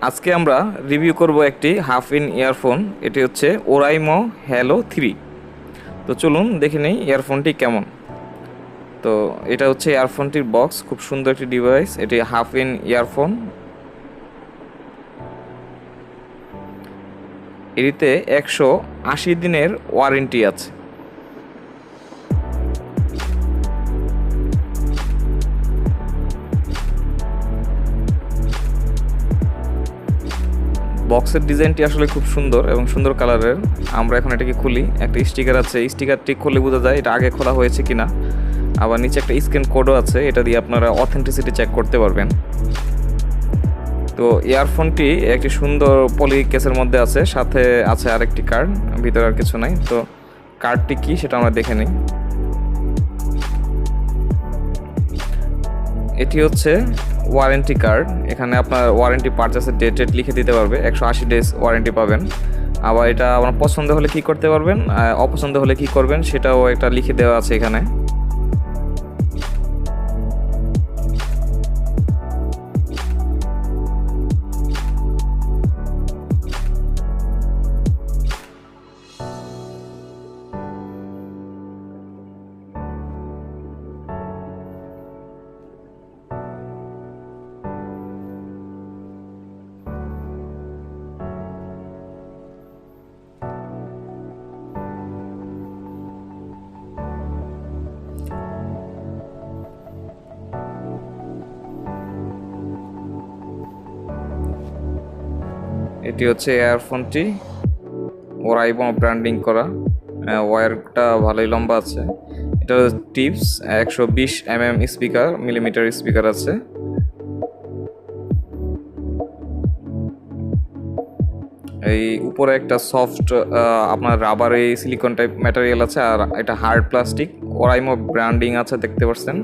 আজকে আমরা রিভিউ করব একটি হাফ ইন ইয়ারফোন। এটি হচ্ছে ওরাইমো হ্যালো 3। তো চলুন দেখে নেই ইয়ারফোনটি কেমন। তো এটা হচ্ছে ইয়ারফোনটির বক্স, খুব সুন্দর একটি ডিভাইস। এটি হাফ ইন ইয়ারফোন। এটিতে 180 দিনের ওয়ারেন্টি আছে। বক্সের ডিজাইনটি আসলে খুব সুন্দর এবং সুন্দর কালারের। আমরা এখন এটাকে খুলি। একটা স্টিকার আছে, স্টিকারটি খুলে বোঝা যায় এটা আগে খোলা হয়েছে কিনা। আবার নিচে একটা স্ক্যান কোডও আছে, এটা দিয়ে আপনারা অথেন্টিসিটি চেক করতে পারবেন। তো ইয়ারফোনটি একটি সুন্দর পলি কেসের মধ্যে আছে, সাথে আছে আরেকটি কার্ড, ভিতরে আর কিছু নাই। তো কার্ডটি কি সেটা আমরা দেখে নিই। এটি হচ্ছে ওয়ারেন্টি কার্ড। এখানে আপনার ওয়ারেন্টি পারচেসের ডেট লিখে দিতে পারবে। 180 ডেজ ওয়ারেন্টি পাবেন। আবার এটা আপনার পছন্দ হলে কি করতে পারবেন, অপছন্দ হলে কি করবেন সেটাও একটা লিখে দেওয়া আছে এখানে। এটি হচ্ছে ইয়ারফোনটি, ওরাইমো ব্র্যান্ডিং করা। ওয়্যারটা ভালোই লম্বা আছে। এটা টিপস 120 স্পিকার, মিলিমিটার স্পিকার আছে। এই উপরে একটা সফট আপনার রাবারে সিলিকন টাইপ ম্যাটেরিয়াল আছে, আর এটা হার্ড প্লাস্টিক। ওরাইমো ব্র্যান্ডিং আছে, দেখতে পাচ্ছেন।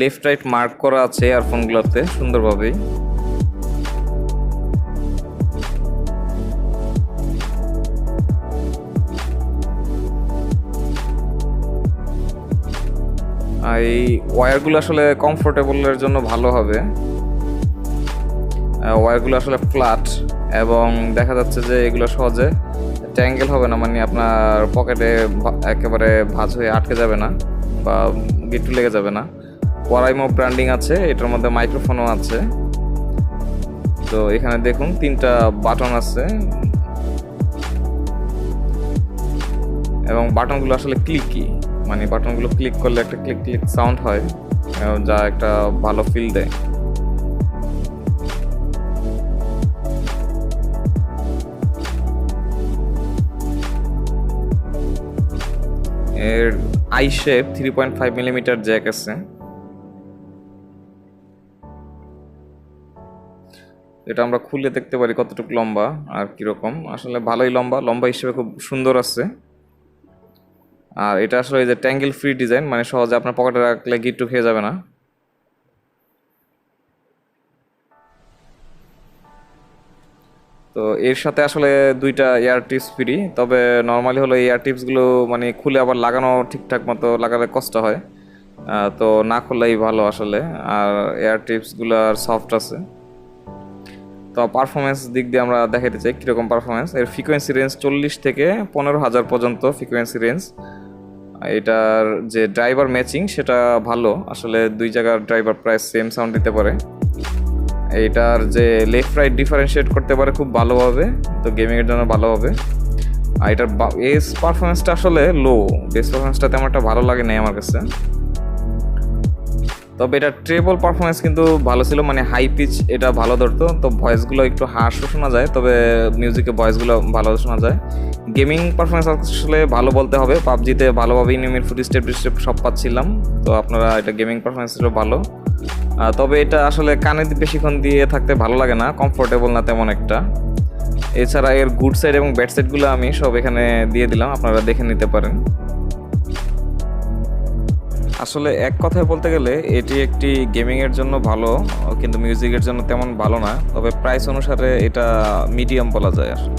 লেফট রাইট মার্ক করা আছে ইয়ারফোনগুলোতে সুন্দরভাবেই। এই ওয়্যারগুলো আসলে কমফোর্টেবলের জন্য ভালো হবে। ওয়্যারগুলো আসলে ফ্ল্যাট এবং দেখা যাচ্ছে যে এগুলো সহজে ট্যাঙ্গেল হবে না, মানে আপনার পকেটে একেবারে ভাঁজ হয়ে আটকে যাবে না বা গিট্টু লেগে যাবে না। ওরাইমো ব্র্যান্ডিং আছে, এটার মধ্যে মাইক্রোফোনও আছে। তো এখানে দেখুন 3টা বাটন আছে এবং বাটনগুলো আসলে ক্লিকি, মানে বাটনগুলো ক্লিক করলে একটা ক্লিক ক্লিক সাউন্ড হয়, যা একটা ভালো ফিল দেয়। এর আই শেপ 3.5 মিলিমিটার জ্যাক আছে। এটা আমরা খুলে দেখতে পারি কতটুকু লম্বা আর কিরকম। আসলে ভালোই লম্বা, লম্বা হিসেবে খুব সুন্দর আছে। আর এটা আসলে এই যে ট্যাঙ্গেল ফ্রি ডিজাইন, মানে সহজে আপনার পকেটে রাখলে গিট্টু খেয়ে যাবে না। তো এর সাথে আসলে 2টা এয়ার টিপস ফ্রি। তবে নর্মালি হলো এয়ার টিপসগুলো মানে খুলে আবার লাগানো ঠিকঠাক মতো লাগালে কষ্ট হয়, তো না খুললেই ভালো আসলে। আর এয়ার টিপসগুলো আর সফট আছে। তো পারফরমেন্স দিক দিয়ে আমরা দেখাতে চাই কীরকম পারফরমেন্স। এর ফ্রিকোয়েন্সি রেঞ্জ 40 থেকে 15,000 পর্যন্ত ফ্রিকোয়েন্সি রেঞ্জ। এটার যে ড্রাইভার ম্যাচিং সেটা ভালো, আসলে 2 জায়গার ড্রাইভার প্রায় সেম সাউন্ড দিতে পারে। এইটার যে লেফট রাইট ডিফারেন্সিয়েট করতে পারে খুব ভালোভাবে, তো গেমিংয়ের জন্য ভালো হবে। আর এটার বেস পারফরমেন্সটা আসলে লো, বেস পারফরমেন্সটা তেমন একটা ভালো লাগে নাই আমার কাছে। তবে এটা ট্রেবল পারফরমেন্স কিন্তু ভালো ছিল, মানে হাই পিচ এটা ভালো ধরতো। তো ভয়েসগুলো একটু হার্শও শোনা যায়, তবে মিউজিকে ভয়েসগুলো ভালো শোনা যায়। গেমিং পারফরমেন্স আসলে ভালো বলতে হবে। পাবজিতে ভালোভাবে ইনিমির ফুট স্টেপ সব পাচ্ছিলাম, তো আপনারা এটা গেমিং পারফরমেন্সটা ভালো। তবে এটা আসলে কানে বেশিক্ষণ দিয়ে থাকতে ভালো লাগে না, কমফোর্টেবল না তেমন একটা। এছাড়া এর গুড সাইড এবং ব্যাড সাইডগুলো আমি সব এখানে দিয়ে দিলাম, আপনারা দেখে নিতে পারেন। আসলে এক কথায় বলতে গেলে এটি একটি গেমিংয়ের জন্য ভালো, কিন্তু মিউজিকের জন্য তেমন ভালো না। তবে প্রাইস অনুসারে এটা মিডিয়াম বলা যায় আসলে।